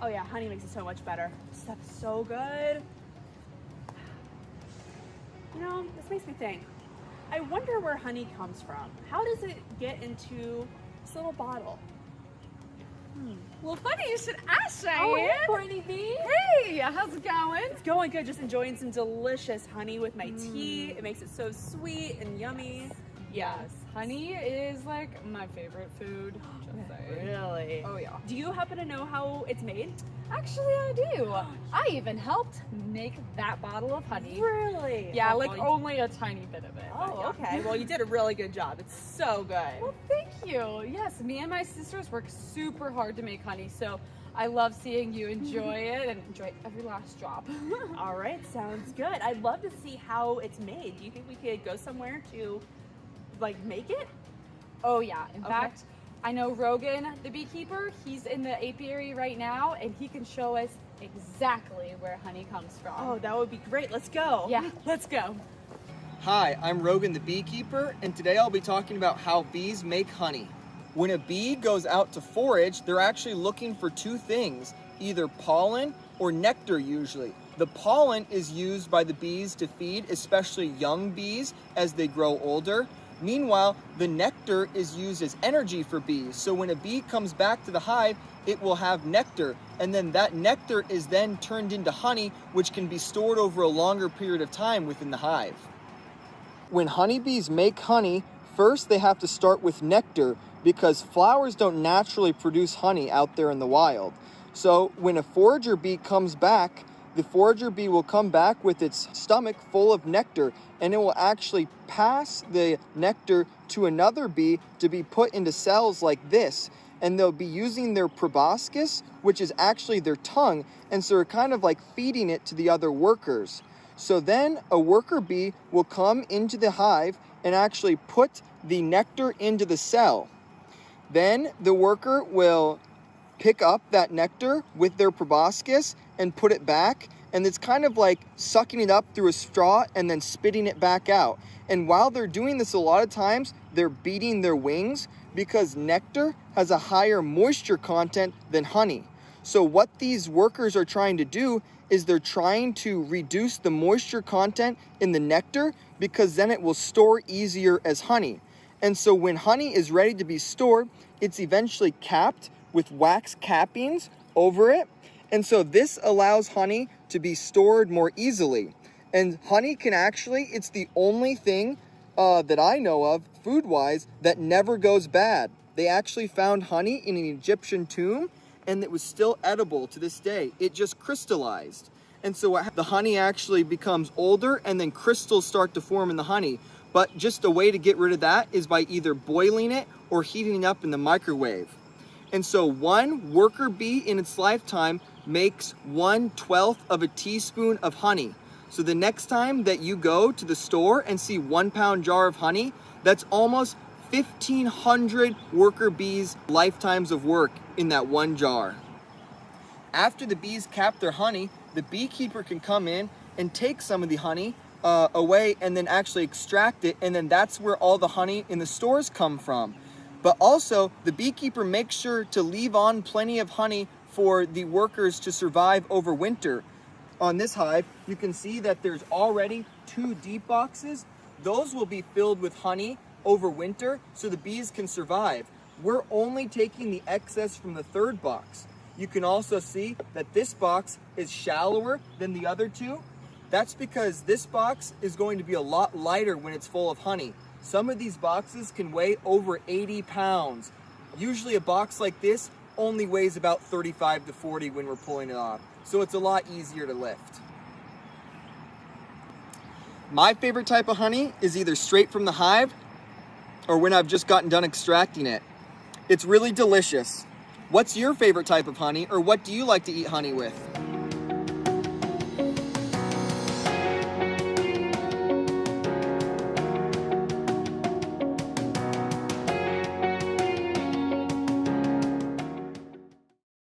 Oh yeah, honey makes it so much better. This stuff is so good. You know, this makes me think. I wonder where honey comes from. How does it get into this little bottle? Well, funny you should ask, Cheyenne. Oh, hey, Courtney B. Hey, how's it going? It's going good. Just enjoying some delicious honey with my tea. It makes it so sweet and yummy. Yes, honey is like my favorite food. Just saying. Really? Oh yeah. Do you happen to know how it's made? Actually, I do. I even helped make that bottle of honey. Really? Yeah, Oh, like well, only a tiny bit of it. but Oh, yeah. okay. Well, you did a really good job. It's so good. Well, thank you. Yes, me and my sisters work super hard to make honey, so I love seeing you enjoy it and enjoy every last drop. All right, sounds good. I'd love to see how it's made. Do you think we could go somewhere to, like, make it? Oh yeah. In Okay. fact, I know Rogan, the beekeeper, he's in the apiary right now, and he can show us exactly where honey comes from. Oh, that would be great. Let's go. Yeah. Let's go. Hi, I'm Rogan the beekeeper, and today I'll be talking about how bees make honey. When a bee goes out to forage, they're actually looking for two things, either pollen or nectar usually. The pollen is used by the bees to feed, especially young bees as they grow older. Meanwhile, the nectar is used as energy for bees. So when a bee comes back to the hive, it will have nectar, and then that nectar is then turned into honey, which can be stored over a longer period of time within the hive. When honeybees make honey, first they have to start with nectar because flowers don't naturally produce honey out there in the wild. So when a forager bee comes back, the forager bee will come back with its stomach full of nectar, and it will actually pass the nectar to another bee to be put into cells like this. And they'll be using their proboscis, which is actually their tongue, and so they're kind of like feeding it to the other workers. So then a worker bee will come into the hive and actually put the nectar into the cell. Then the worker will pick up that nectar with their proboscis and put it back, and it's kind of like sucking it up through a straw and then spitting it back out. And while they're doing this, a lot of times they're beating their wings because nectar has a higher moisture content than honey. So what these workers are trying to do is they're trying to reduce the moisture content in the nectar because then it will store easier as honey. And so when honey is ready to be stored, it's eventually capped with wax cappings over it. And so this allows honey to be stored more easily. And honey can actually, it's the only thing that I know of, food-wise, that never goes bad. They actually found honey in an Egyptian tomb, and it was still edible to this day. It just crystallized. And so the honey actually becomes older, and then crystals start to form in the honey. But just a way to get rid of that is by either boiling it or heating it up in the microwave. And so one worker bee in its lifetime makes 1/12 of a teaspoon of honey. So the next time that you go to the store and see 1 pound jar of honey, that's almost 1,500 worker bees' lifetimes of work in that one jar. After the bees cap their honey, the beekeeper can come in and take some of the honey away and then actually extract it, and then that's where all the honey in the stores come from. But also, the beekeeper makes sure to leave on plenty of honey for the workers to survive over winter. On this hive, you can see that there's already 2 deep boxes. Those will be filled with honey over winter so the bees can survive. We're only taking the excess from the 3rd box. You can also see that this box is shallower than the other 2. That's because this box is going to be a lot lighter when it's full of honey. Some of these boxes can weigh over 80 pounds. Usually a box like this only weighs about 35 to 40 when we're pulling it off. So it's a lot easier to lift. My favorite type of honey is either straight from the hive or when I've just gotten done extracting it. It's really delicious. What's your favorite type of honey, or what do you like to eat honey with?